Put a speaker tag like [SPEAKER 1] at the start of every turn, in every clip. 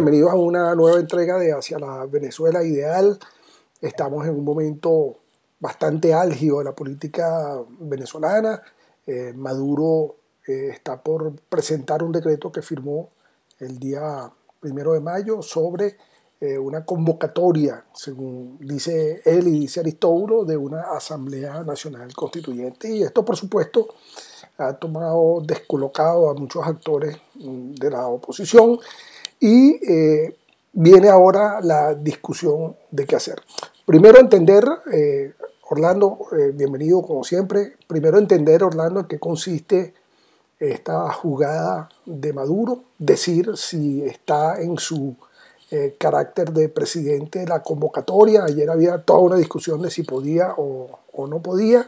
[SPEAKER 1] Bienvenidos a una nueva entrega de Hacia la Venezuela Ideal. Estamos en un momento bastante álgido de la política venezolana. Maduro está por presentar un decreto que firmó el día 1 de mayo sobre una convocatoria, según dice él y dice Aristóbulo, de una Asamblea Nacional Constituyente. Y esto, por supuesto, ha tomado descolocado a muchos actores de la oposición. Y viene ahora la discusión de qué hacer. Primero entender, Orlando, bienvenido como siempre. Primero entender, Orlando, en qué consiste esta jugada de Maduro. Decir si está en su carácter de presidente la convocatoria. Ayer había toda una discusión de si podía o no podía.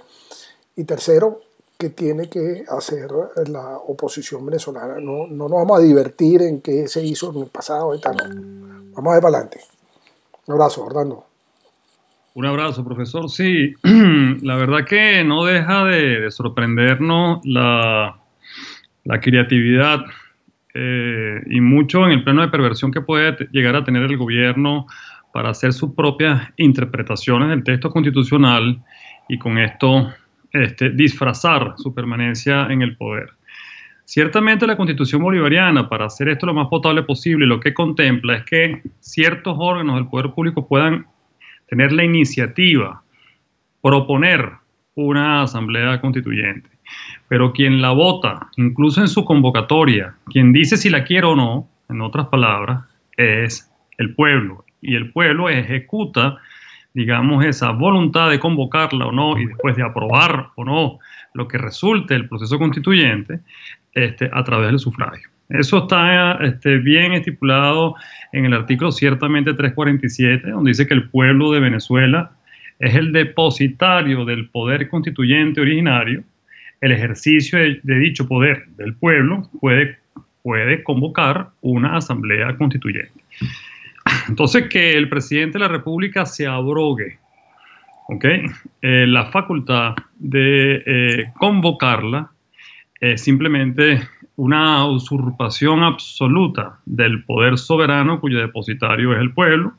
[SPEAKER 1] Y tercero, que tiene que hacer la oposición venezolana. No nos vamos a divertir en qué se hizo en el pasado y tal. No. Vamos a ver para adelante. Un abrazo, Orlando.
[SPEAKER 2] Un abrazo, profesor. Sí, la verdad que no deja de sorprendernos la creatividad y mucho en el plano de perversión que puede llegar a tener el gobierno para hacer sus propias interpretaciones del texto constitucional y con esto disfrazar su permanencia en el poder. Ciertamente la Constitución bolivariana, para hacer esto lo más potable posible, lo que contempla es que ciertos órganos del poder público puedan tener la iniciativa, proponer una asamblea constituyente. Pero quien la vota, incluso en su convocatoria, quien dice si la quiere o no, en otras palabras, es el pueblo. Y el pueblo ejecuta, digamos, esa voluntad de convocarla o no y después de aprobar o no lo que resulte el proceso constituyente a través del sufragio. Eso está bien estipulado en el artículo ciertamente 347, donde dice que el pueblo de Venezuela es el depositario del poder constituyente originario. El ejercicio de dicho poder del pueblo puede convocar una asamblea constituyente. Entonces, que el presidente de la República se abrogue la facultad de convocarla es simplemente una usurpación absoluta del poder soberano cuyo depositario es el pueblo.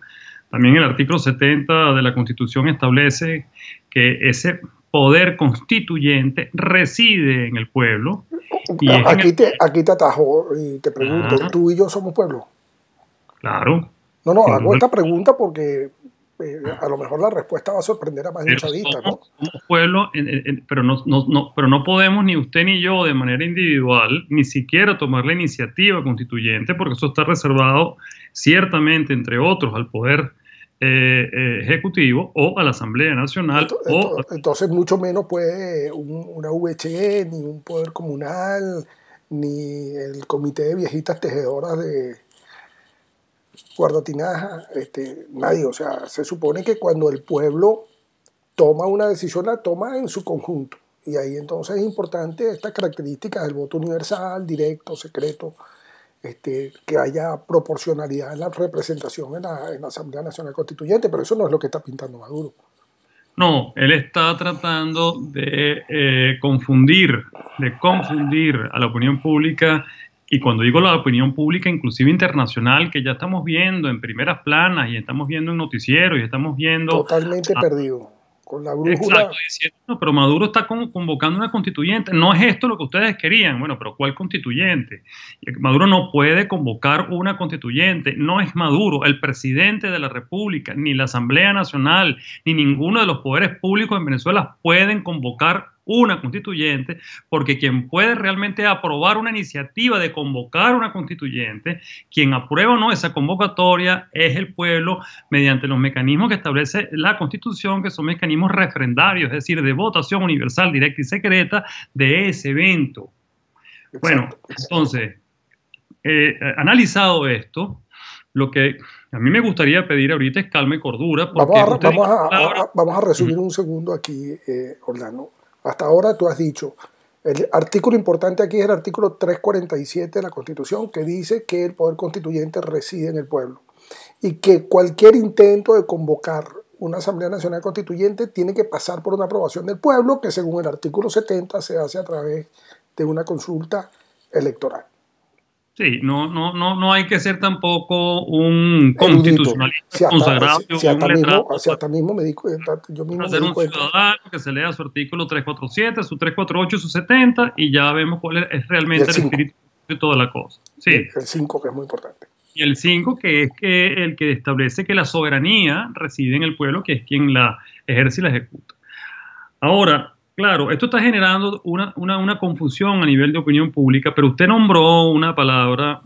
[SPEAKER 2] También el artículo 70 de la Constitución establece que ese poder constituyente reside en el pueblo.
[SPEAKER 1] Y aquí te atajo y te pregunto, ¿tú y yo somos pueblo?
[SPEAKER 2] Claro.
[SPEAKER 1] No, hago esta pregunta porque a lo mejor la respuesta va a sorprender a más de un chavista, ¿no?
[SPEAKER 2] Somos pueblo, pero no podemos ni usted ni yo de manera individual ni siquiera tomar la iniciativa constituyente, porque eso está reservado ciertamente, entre otros, al poder ejecutivo o a la Asamblea Nacional.
[SPEAKER 1] Entonces mucho menos puede una VHE, ni un poder comunal, ni el comité de viejitas tejedoras de guardatinaja, nadie. O sea, se supone que cuando el pueblo toma una decisión, la toma en su conjunto. Y ahí entonces es importante estas características del voto universal, directo, secreto, que haya proporcionalidad en la representación en la Asamblea Nacional Constituyente, pero eso no es lo que está pintando Maduro.
[SPEAKER 2] No, él está tratando de confundir a la opinión pública. Y cuando digo la opinión pública, inclusive internacional, que ya estamos viendo en primeras planas y estamos viendo en noticieros y estamos viendo...
[SPEAKER 1] Totalmente perdido, con la brújula.
[SPEAKER 2] Exacto, diciendo, no, pero Maduro está convocando una constituyente. No es esto lo que ustedes querían. Bueno, pero ¿cuál constituyente? Maduro no puede convocar una constituyente. No es Maduro, el presidente de la República, ni la Asamblea Nacional, ni ninguno de los poderes públicos en Venezuela pueden convocar una constituyente, porque quien puede realmente aprobar una iniciativa de convocar una constituyente, quien aprueba o no esa convocatoria es el pueblo mediante los mecanismos que establece la Constitución, que son mecanismos referendarios, es decir, de votación universal, directa y secreta de ese evento. Exacto. Bueno, entonces, analizado esto, lo que a mí me gustaría pedir ahorita es calma y cordura.
[SPEAKER 1] Vamos a resumir un segundo aquí, Orlando. Hasta ahora tú has dicho, el artículo importante aquí es el artículo 347 de la Constitución, que dice que el poder constituyente reside en el pueblo y que cualquier intento de convocar una Asamblea Nacional Constituyente tiene que pasar por una aprobación del pueblo, que según el artículo 70 se hace a través de una consulta electoral.
[SPEAKER 2] Sí, no hay que ser tampoco un
[SPEAKER 1] Erudito.
[SPEAKER 2] constitucionalista consagrado y un letrado
[SPEAKER 1] Si hasta mismo me di cuenta, yo mismo
[SPEAKER 2] para
[SPEAKER 1] me
[SPEAKER 2] ser
[SPEAKER 1] di
[SPEAKER 2] un
[SPEAKER 1] cuenta.
[SPEAKER 2] ciudadano que se lea su artículo 347, su 348, su 70 y ya vemos cuál es
[SPEAKER 1] Y el
[SPEAKER 2] realmente el
[SPEAKER 1] 5
[SPEAKER 2] espíritu de toda la cosa.
[SPEAKER 1] y
[SPEAKER 2] Sí.
[SPEAKER 1] el 5 que es muy importante.
[SPEAKER 2] Y el 5 que es que el que establece que la soberanía reside en el pueblo, que es quien la ejerce y la ejecuta. Ahora, claro, esto está generando una confusión a nivel de opinión pública, pero usted nombró una palabra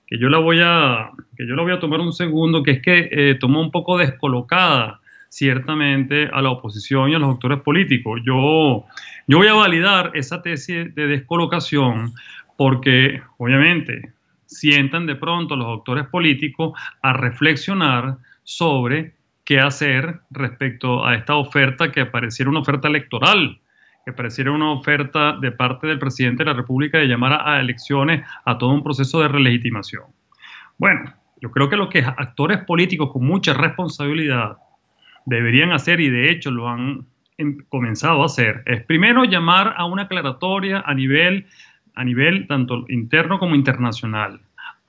[SPEAKER 2] que yo la voy a tomar un segundo, que es que tomó un poco descolocada ciertamente a la oposición y a los actores políticos. Yo voy a validar esa tesis de descolocación porque, obviamente, sientan de pronto a los actores políticos a reflexionar sobre qué hacer respecto a esta oferta que pareciera una oferta electoral, que pareciera una oferta de parte del presidente de la República de llamar a elecciones a todo un proceso de relegitimación. Bueno, yo creo que lo que actores políticos con mucha responsabilidad deberían hacer, y de hecho lo han comenzado a hacer, es primero llamar a una aclaratoria a nivel tanto interno como internacional.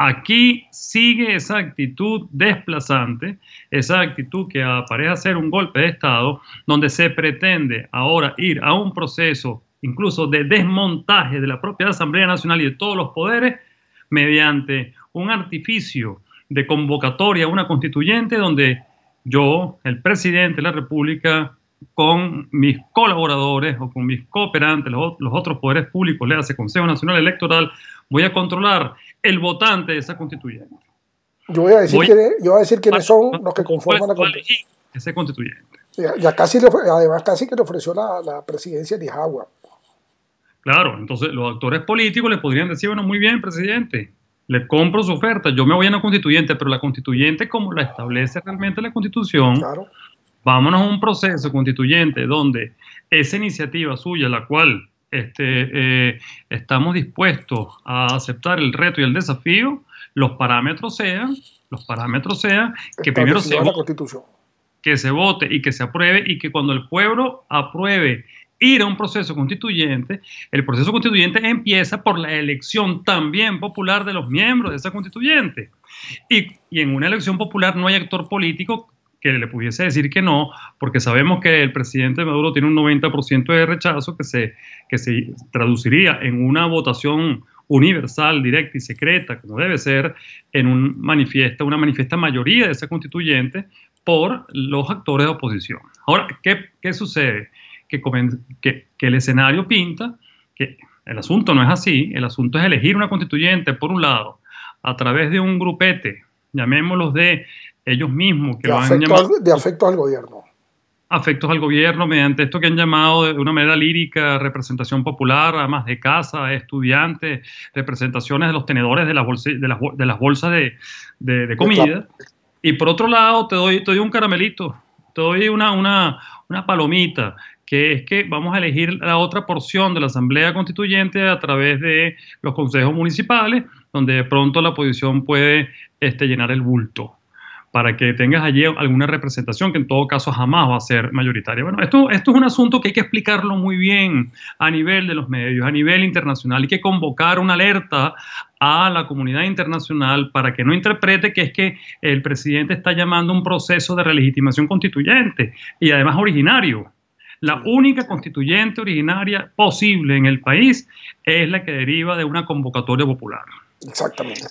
[SPEAKER 2] Aquí sigue esa actitud desplazante, esa actitud que parece ser un golpe de Estado, donde se pretende ahora ir a un proceso incluso de desmontaje de la propia Asamblea Nacional y de todos los poderes mediante un artificio de convocatoria a una constituyente donde yo, el presidente de la República, con mis colaboradores o con mis cooperantes, los otros poderes públicos, le hace Consejo Nacional Electoral, voy a controlar el votante de esa constituyente.
[SPEAKER 1] Yo voy a decir quiénes son los que conforman la constitución.
[SPEAKER 2] Ese constituyente.
[SPEAKER 1] Ya casi además casi que le ofreció la presidencia de Nijagua.
[SPEAKER 2] Claro, entonces los actores políticos le podrían decir, bueno, muy bien, presidente, le compro su oferta, yo me voy a una constituyente, pero la constituyente como la establece realmente la Constitución,
[SPEAKER 1] claro,
[SPEAKER 2] vámonos a un proceso constituyente donde esa iniciativa suya, la cual estamos dispuestos a aceptar el reto y el desafío, los parámetros sean que primero que se vote y que se apruebe, y que cuando el pueblo apruebe ir a un proceso constituyente, el proceso constituyente empieza por la elección también popular de los miembros de esa constituyente. Y en una elección popular no hay actor político que le pudiese decir que no, porque sabemos que el presidente Maduro tiene un 90% de rechazo que se traduciría en una votación universal, directa y secreta, como debe ser, en una manifiesta mayoría de esa constituyente por los actores de oposición. Ahora, ¿qué sucede? Que el escenario pinta que el asunto no es así, el asunto es elegir una constituyente, por un lado, a través de un grupete, llamémoslos de ellos mismos, que lo han llamado
[SPEAKER 1] de afectos al gobierno.
[SPEAKER 2] Afectos al gobierno, mediante esto que han llamado de una manera lírica representación popular, amas de casa, estudiantes, representaciones de los tenedores de las bolsas de comida. Y por otro lado, te doy un caramelito, te doy una palomita, que es que vamos a elegir la otra porción de la Asamblea Constituyente a través de los consejos municipales, donde de pronto la oposición puede llenar el bulto, para que tengas allí alguna representación que en todo caso jamás va a ser mayoritaria. Bueno, esto es un asunto que hay que explicarlo muy bien a nivel de los medios, a nivel internacional. Hay que convocar una alerta a la comunidad internacional para que no interprete que es que el presidente está llamando un proceso de relegitimación constituyente y además originario. La única constituyente originaria posible en el país es la que deriva de una convocatoria popular.
[SPEAKER 1] Exactamente.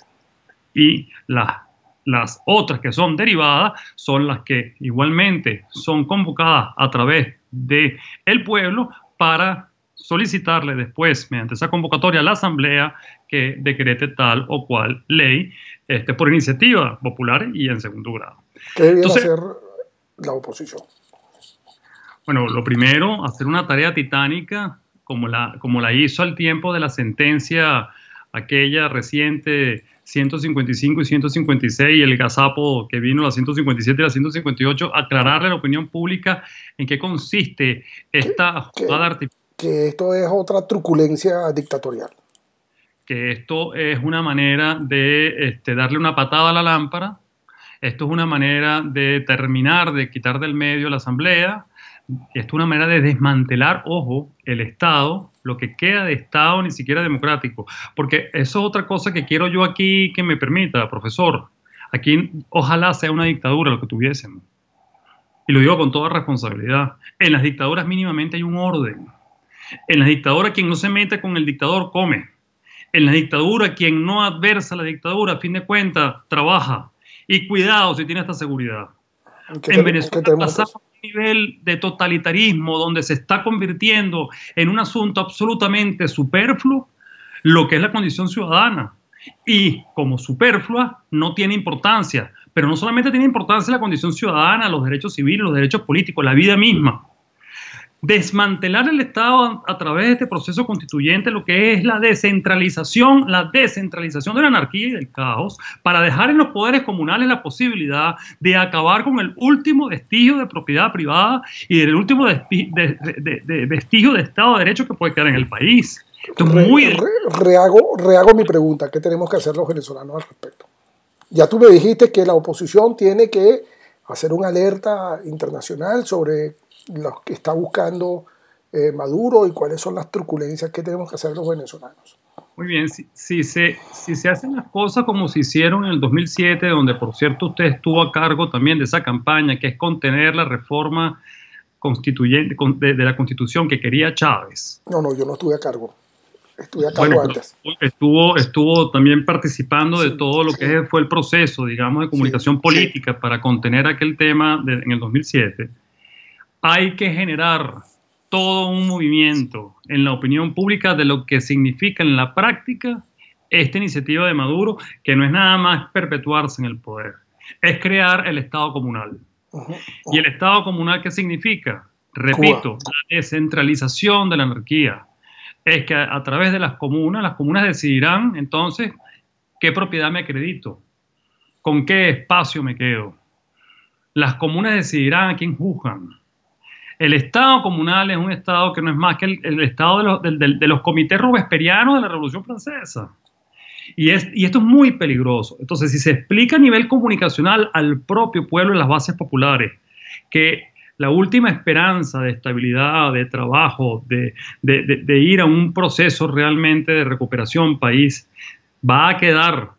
[SPEAKER 2] Y las otras que son derivadas son las que igualmente son convocadas a través del pueblo para solicitarle después, mediante esa convocatoria, a la Asamblea que decrete tal o cual ley por iniciativa popular y en segundo grado.
[SPEAKER 1] ¿Qué debería hacer la oposición?
[SPEAKER 2] Bueno, lo primero, hacer una tarea titánica como la hizo al tiempo de la sentencia aquella reciente 155 y 156 y el gazapo que vino la 157 y la 158, aclararle a la opinión pública en qué consiste esta jugada artificial.
[SPEAKER 1] Que esto es otra truculencia dictatorial.
[SPEAKER 2] Que esto es una manera de darle una patada a la lámpara, esto es una manera de terminar, de quitar del medio la Asamblea, Esto es una manera de desmantelar, ojo, el Estado, lo que queda de Estado ni siquiera democrático. Porque eso es otra cosa que quiero yo aquí que me permita, profesor. Aquí ojalá sea una dictadura lo que tuviésemos. Y lo digo con toda responsabilidad. En las dictaduras mínimamente hay un orden. En las dictaduras quien no se mete con el dictador come. En la dictadura quien no adversa la dictadura, a fin de cuentas, trabaja. Y cuidado si tiene esta seguridad. En Venezuela pasamos a un nivel de totalitarismo donde se está convirtiendo en un asunto absolutamente superfluo lo que es la condición ciudadana. Y como superflua no tiene importancia, pero no solamente tiene importancia la condición ciudadana, los derechos civiles, los derechos políticos, la vida misma. Desmantelar el Estado a través de este proceso constituyente, lo que es la descentralización de la anarquía y del caos, para dejar en los poderes comunales la posibilidad de acabar con el último vestigio de propiedad privada y el último vestigio de Estado de Derecho que puede quedar en el país.
[SPEAKER 1] Rehago mi pregunta. ¿Qué tenemos que hacer los venezolanos al respecto? Ya tú me dijiste que la oposición tiene que hacer una alerta internacional sobre lo que está buscando Maduro y cuáles son las truculencias que tenemos que hacer los venezolanos.
[SPEAKER 2] Muy bien, si se hacen las cosas como se hicieron en el 2007, donde por cierto usted estuvo a cargo también de esa campaña, que es contener la reforma constituyente de la Constitución que quería Chávez.
[SPEAKER 1] No, yo no estuve a cargo. Estuve a cargo antes.
[SPEAKER 2] Estuvo también participando de todo lo que fue el proceso, digamos, de comunicación política para contener aquel tema en el 2007. Hay que generar todo un movimiento en la opinión pública de lo que significa en la práctica esta iniciativa de Maduro, que no es nada más perpetuarse en el poder, es crear el Estado comunal. ¿Y el Estado comunal qué significa? Repito, la descentralización de la anarquía. Es que a través de las comunas decidirán entonces qué propiedad me acredito, con qué espacio me quedo. Las comunas decidirán a quién juzgan. El Estado comunal es un Estado que no es más que el Estado de los comités robesperianos de la Revolución Francesa. Y esto es muy peligroso. Entonces, si se explica a nivel comunicacional al propio pueblo y las bases populares que la última esperanza de estabilidad, de trabajo, de ir a un proceso realmente de recuperación país, va a quedar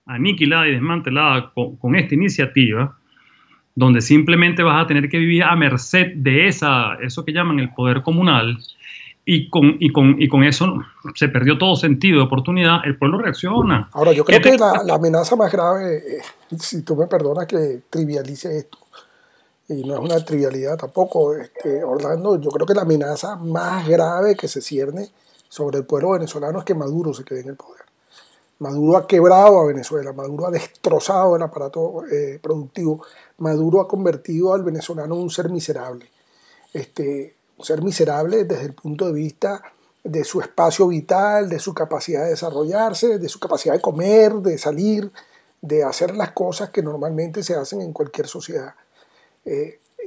[SPEAKER 2] aniquilada y desmantelada con esta iniciativa, donde simplemente vas a tener que vivir a merced de eso que llaman el poder comunal, y con eso se perdió todo sentido de oportunidad, el pueblo reacciona.
[SPEAKER 1] Ahora, yo creo que la amenaza más grave, si tú me perdonas que trivialice esto, y no es una trivialidad tampoco, Orlando, yo creo que la amenaza más grave que se cierne sobre el pueblo venezolano es que Maduro se quede en el poder. Maduro ha quebrado a Venezuela, Maduro ha destrozado el aparato productivo, Maduro ha convertido al venezolano en un ser miserable. Un ser miserable desde el punto de vista de su espacio vital, de su capacidad de desarrollarse, de su capacidad de comer, de salir, de hacer las cosas que normalmente se hacen en cualquier sociedad.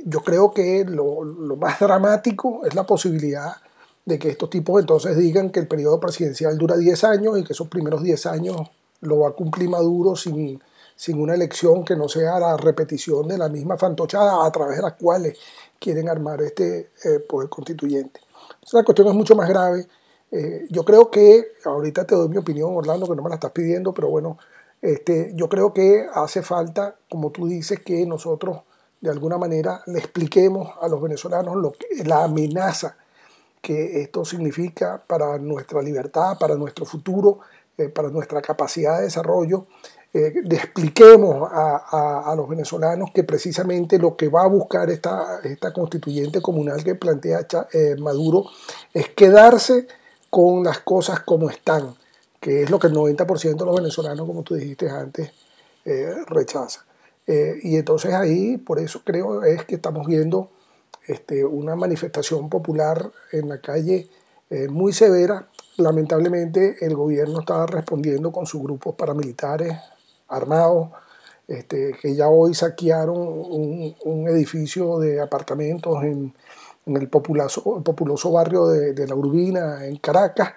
[SPEAKER 1] Yo creo que lo más dramático es la posibilidad de que estos tipos entonces digan que el periodo presidencial dura 10 años y que esos primeros 10 años lo va a cumplir Maduro sin una elección que no sea la repetición de la misma fantochada a través de las cuales quieren armar este poder constituyente. Entonces, la cuestión es mucho más grave. Yo creo que, ahorita te doy mi opinión, Orlando, que no me la estás pidiendo, pero bueno, yo creo que hace falta, como tú dices, que nosotros de alguna manera le expliquemos a los venezolanos la amenaza que esto significa para nuestra libertad, para nuestro futuro, para nuestra capacidad de desarrollo. Le expliquemos a los venezolanos que precisamente lo que va a buscar esta constituyente comunal que plantea Maduro es quedarse con las cosas como están, que es lo que el 90% de los venezolanos, como tú dijiste antes, rechaza. Y entonces ahí, por eso creo, es que estamos viendo una manifestación popular en la calle muy severa. Lamentablemente el gobierno está respondiendo con sus grupos paramilitares armados, que ya hoy saquearon un edificio de apartamentos en el populoso barrio de La Urbina, en Caracas.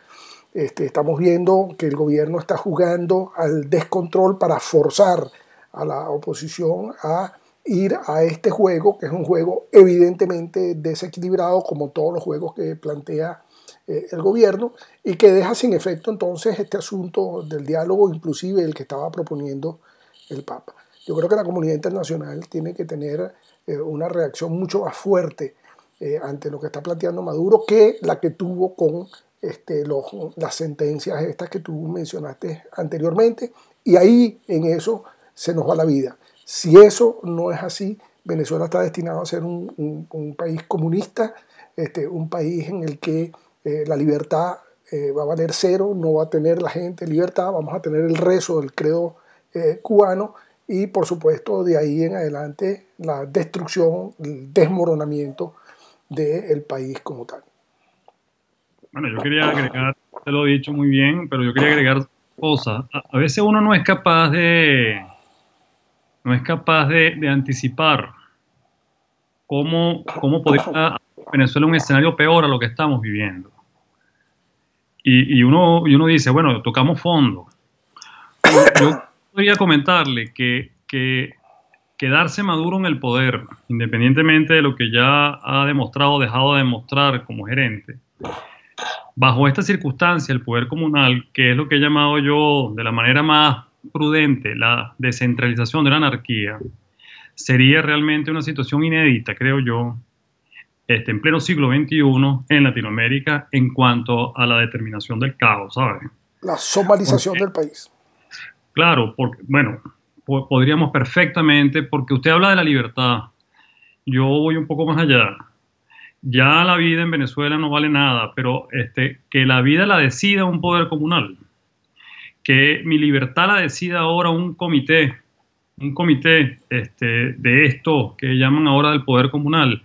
[SPEAKER 1] Estamos viendo que el gobierno está jugando al descontrol para forzar a la oposición a ir a este juego, que es un juego evidentemente desequilibrado, como todos los juegos que plantea el gobierno, y que deja sin efecto entonces este asunto del diálogo, inclusive el que estaba proponiendo el Papa. Yo creo que la comunidad internacional tiene que tener una reacción mucho más fuerte ante lo que está planteando Maduro que la que tuvo con las sentencias estas que tú mencionaste anteriormente, y ahí en eso se nos va la vida. Si eso no es así, Venezuela está destinado a ser un país comunista, un país en el que la libertad va a valer cero, no va a tener la gente libertad, vamos a tener el rezo del credo cubano, y por supuesto de ahí en adelante la destrucción, el desmoronamiento del país como tal.
[SPEAKER 2] Bueno, yo quería agregar, te lo he dicho muy bien, pero yo quería agregar cosas. A veces uno no es capaz de anticipar cómo podría Venezuela un escenario peor a lo que estamos viviendo. Y uno dice, bueno, tocamos fondo. Yo podría comentarle que quedarse Maduro en el poder, independientemente de lo que ya ha demostrado o dejado de demostrar como gerente, bajo esta circunstancia, el poder comunal, que es lo que he llamado yo de la manera más prudente la descentralización de la anarquía, sería realmente una situación inédita, creo yo, en pleno siglo XXI en Latinoamérica en cuanto a la determinación del caos, ¿sabes?
[SPEAKER 1] La somalización del país.
[SPEAKER 2] Claro, porque, bueno, podríamos perfectamente, porque usted habla de la libertad, yo voy un poco más allá. Ya la vida en Venezuela no vale nada, pero que la vida la decida un poder comunal, que mi libertad la decida ahora un comité de esto que llaman ahora del poder comunal.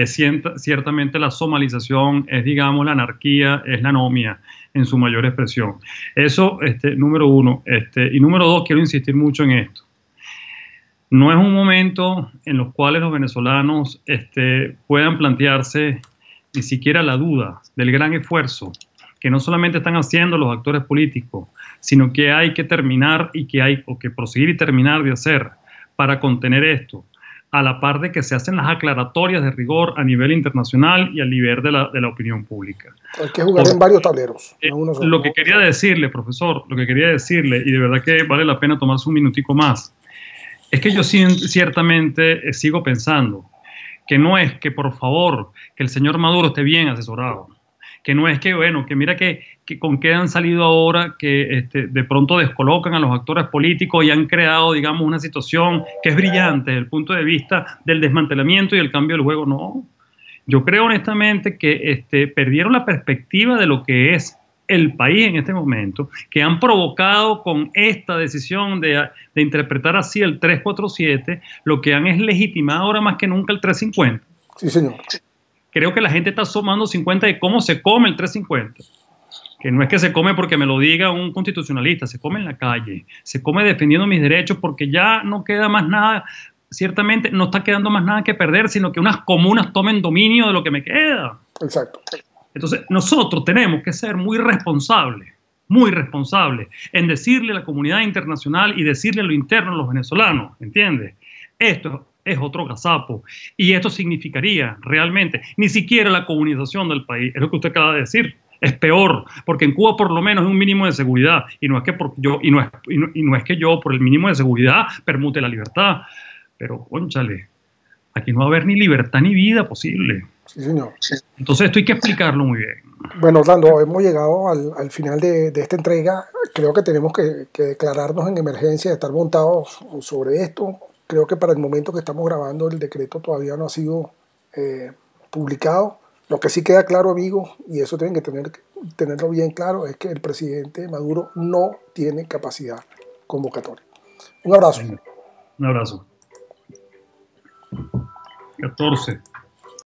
[SPEAKER 2] Ciertamente la somalización es, digamos, la anarquía, es la anomia en su mayor expresión. Eso, número uno. Y número dos, quiero insistir mucho en esto. No es un momento en los cuales los venezolanos puedan plantearse ni siquiera la duda del gran esfuerzo que no solamente están haciendo los actores políticos, sino que hay que terminar y que hay que proseguir y terminar de hacer para contener esto, a la par de que se hacen las aclaratorias de rigor a nivel internacional y a nivel de la opinión pública.
[SPEAKER 1] Hay que jugar en varios tableros.
[SPEAKER 2] Lo que quería decirle, profesor, lo que quería decirle, y de verdad que vale la pena tomarse un minutico más, es que yo ciertamente sigo pensando que no es que, por favor, que el señor Maduro esté bien asesorado, que no es que, bueno, que mira que con qué han salido ahora, que de pronto descolocan a los actores políticos y han creado, digamos, una situación que es brillante desde el punto de vista del desmantelamiento y el cambio del juego. No, yo creo honestamente que perdieron la perspectiva de lo que es el país en este momento, que han provocado con esta decisión de interpretar así el 347, lo que han es legitimado ahora más que nunca el 350.
[SPEAKER 1] Sí, señor.
[SPEAKER 2] Creo que la gente está sumando 50 de cómo se come el 350. Que no es que se come porque me lo diga un constitucionalista, se come en la calle, se come defendiendo mis derechos porque ya no queda más nada, ciertamente no está quedando más nada que perder, sino que unas comunas tomen dominio de lo que me queda.
[SPEAKER 1] Exacto.
[SPEAKER 2] Entonces, nosotros tenemos que ser muy responsables en decirle a la comunidad internacional y decirle a lo interno a los venezolanos, ¿entiendes? Esto es otro gazapo y esto significaría realmente ni siquiera la comunización del país, es lo que usted acaba de decir. Es peor, porque en Cuba por lo menos es un mínimo de seguridad y no es que yo por el mínimo de seguridad permute la libertad, pero cónchale, aquí no va a haber ni libertad ni vida posible.
[SPEAKER 1] Sí, señor.
[SPEAKER 2] Entonces esto hay que explicarlo muy bien.
[SPEAKER 1] Bueno, Orlando, hemos llegado al final de esta entrega. Creo que tenemos que declararnos en emergencia, estar montados sobre esto. Creo que para el momento que estamos grabando el decreto todavía no ha sido publicado. Lo que sí queda claro, amigos, y eso tienen que tenerlo bien claro, es que el presidente Maduro no tiene capacidad convocatoria. Un abrazo.
[SPEAKER 2] Un abrazo. 14.